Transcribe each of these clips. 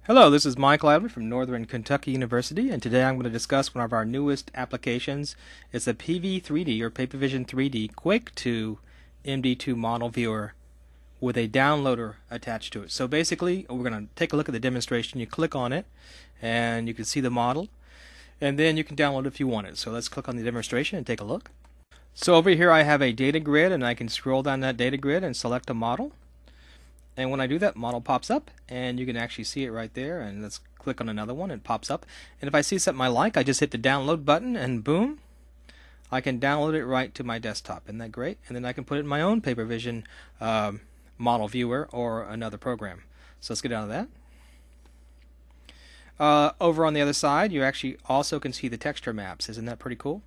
Hello, this is Mike Lively from Northern Kentucky University, and today I'm going to discuss one of our newest applications. It's a PV3D or Papervision3D Quake 2 MD2 model viewer with a downloader attached to it. So basically, we're going to take a look at the demonstration. You click on it, and you can see the model, and then you can download it if you want it. So let's click on the demonstration and take a look. So over here I have a data grid, and I can scroll down that data grid and select a model. And when I do that, model pops up, and you can actually see it right there. And let's click on another one, it pops up. And if I see something I like, I just hit the download button, and boom, I can download it right to my desktop. Isn't that great? And then I can put it in my own Papervision model viewer or another program. So let's get out of that. Over on the other side, you actually also can see the texture maps. Isn't that pretty cool?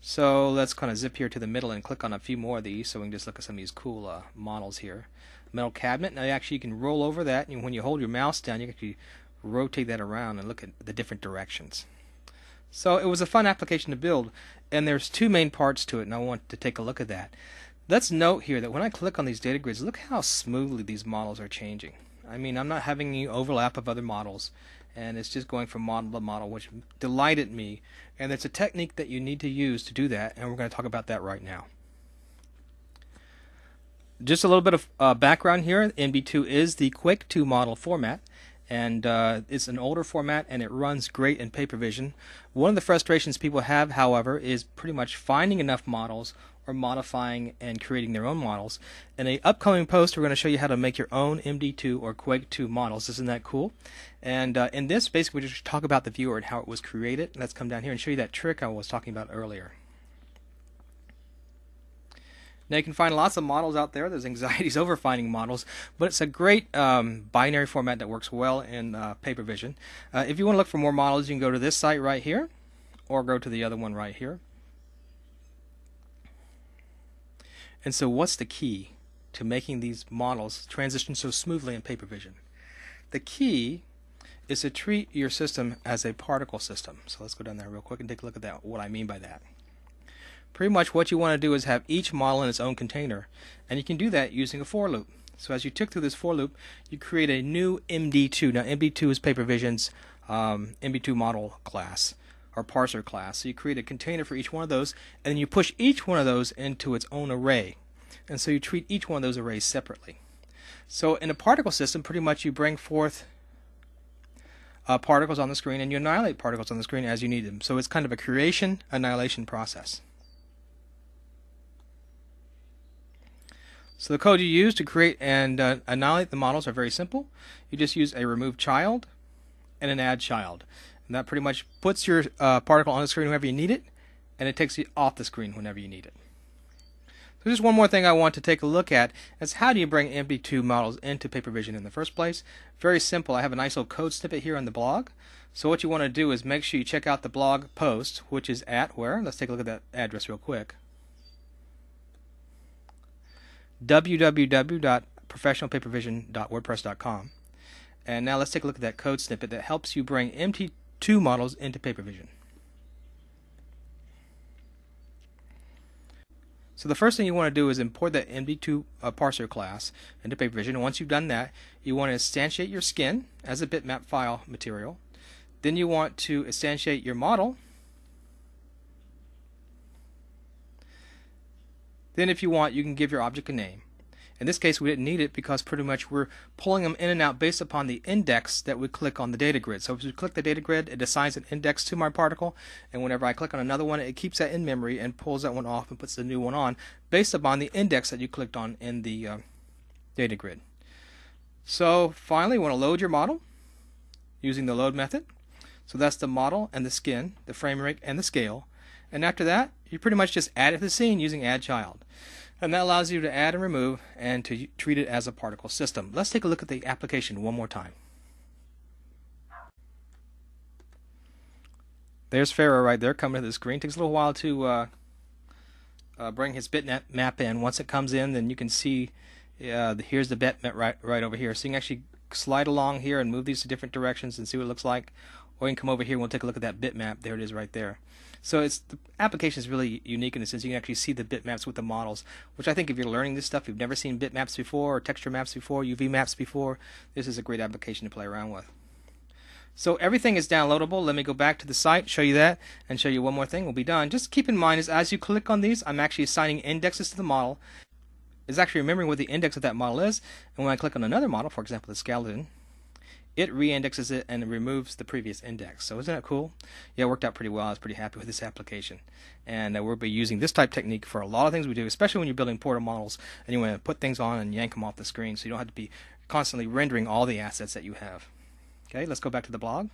So let's kind of zip here to the middle and click on a few more of these so we can just look at some of these cool models here. Metal cabinet. Now actually you can roll over that, and when you hold your mouse down you can actually rotate that around and look at the different directions. So it was a fun application to build, and there's two main parts to it, and I want to take a look at that. Let's note here that when I click on these data grids, look how smoothly these models are changing. I mean, I'm not having any overlap of other models, and it's just going from model to model, which delighted me. And it's a technique that you need to use to do that, and we're going to talk about that right now. Just a little bit of background here. MD2 is the Quake 2 model format, and it's an older format, and it runs great in Papervision. One of the frustrations people have, however, is pretty much finding enough models or modifying and creating their own models. In an upcoming post, we're going to show you how to make your own MD2 or Quake 2 models. Isn't that cool? And in this, basically, we just talk about the viewer and how it was created. Let's come down here and show you that trick I was talking about earlier. Now you can find lots of models out there. There's anxieties over finding models, but it's a great binary format that works well in Papervision. If you want to look for more models, you can go to this site right here, or go to the other one right here. And so what's the key to making these models transition so smoothly in Papervision? The key is to treat your system as a particle system. So let's go down there real quick and take a look at that, what I mean by that. Pretty much what you want to do is have each model in its own container, and you can do that using a for loop. So as you tick through this for loop, you create a new MD2. Now MD2 is Papervision's MD2 model class or parser class. So you create a container for each one of those, and then you push each one of those into its own array. And so you treat each one of those arrays separately. So in a particle system, pretty much you bring forth particles on the screen, and you annihilate particles on the screen as you need them. So it's kind of a creation annihilation process. So the code you use to create and annihilate the models are very simple. You just use a remove child and an add child. And that pretty much puts your particle on the screen whenever you need it, and it takes it off the screen whenever you need it. So just one more thing I want to take a look at is how do you bring MD2 models into Papervision in the first place? Very simple. I have a nice little code snippet here on the blog. So what you want to do is make sure you check out the blog post, which is at where? Let's take a look at that address real quick. www.professionalpapervision.wordpress.com. And now let's take a look at that code snippet that helps you bring MD2 models into Papervision. So the first thing you want to do is import that MD2 parser class into Papervision. And once you've done that, you want to instantiate your skin as a bitmap file material. Then you want to instantiate your model. Then if you want, you can give your object a name. In this case, we didn't need it because pretty much we're pulling them in and out based upon the index that we click on the data grid. So if we click the data grid, it assigns an index to my particle, and whenever I click on another one, it keeps that in memory and pulls that one off and puts the new one on based upon the index that you clicked on in the data grid. So finally, you want to load your model using the load method. So that's the model and the skin, the frame rate and the scale. And after that, you pretty much just add it to the scene using add child. And that allows you to add and remove and to treat it as a particle system. Let's take a look at the application one more time. There's Pharaoh right there coming to the screen. It takes a little while to bring his bitmap in. Once it comes in, then you can see here's the bitmap right over here. So you can actually slide along here and move these to different directions and see what it looks like. Or you can come over here and we'll take a look at that bitmap. There it is right there. So the application is really unique in the sense you can actually see the bitmaps with the models, which I think if you're learning this stuff, you've never seen bitmaps before or texture maps before, UV maps before, this is a great application to play around with. So everything is downloadable. Let me go back to the site, show you that, and show you one more thing. We'll be done. Just keep in mind is as you click on these, I'm actually assigning indexes to the model. It's actually remembering what the index of that model is. And when I click on another model, for example, the skeleton, it re-indexes it and it removes the previous index. So isn't that cool? Yeah, it worked out pretty well. I was pretty happy with this application. And we'll be using this type technique for a lot of things we do, especially when you're building portal models and you want to put things on and yank them off the screen so you don't have to be constantly rendering all the assets that you have. Okay, let's go back to the blog.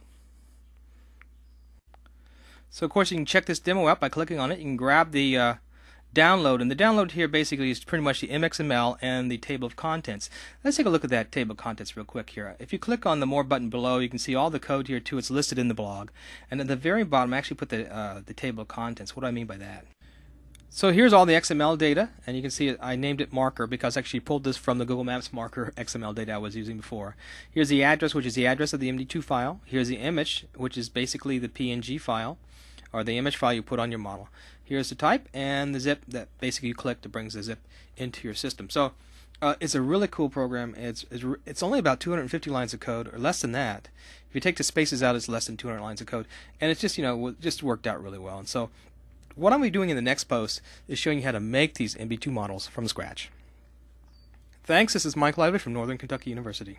So of course you can check this demo out by clicking on it. You can grab the download, and the download here basically is pretty much the MXML and the table of contents. Let's take a look at that table of contents real quick here. If you click on the More button below, you can see all the code here too. It's listed in the blog, and at the very bottom I actually put the table of contents. What do I mean by that? So here's all the XML data, and you can see I named it marker because I actually pulled this from the Google Maps marker XML data I was using before. Here's the address, which is the address of the MD2 file. Here's the image, which is basically the PNG file, or the image file you put on your model. Here's the type and the zip that basically you click that brings the zip into your system. So it's a really cool program. It's only about 250 lines of code, or less than that. If you take the spaces out, it's less than 200 lines of code, and it's just just worked out really well. And so what I'm going to be doing in the next post is showing you how to make these MD2 models from scratch. Thanks. This is Mike Lively from Northern Kentucky University.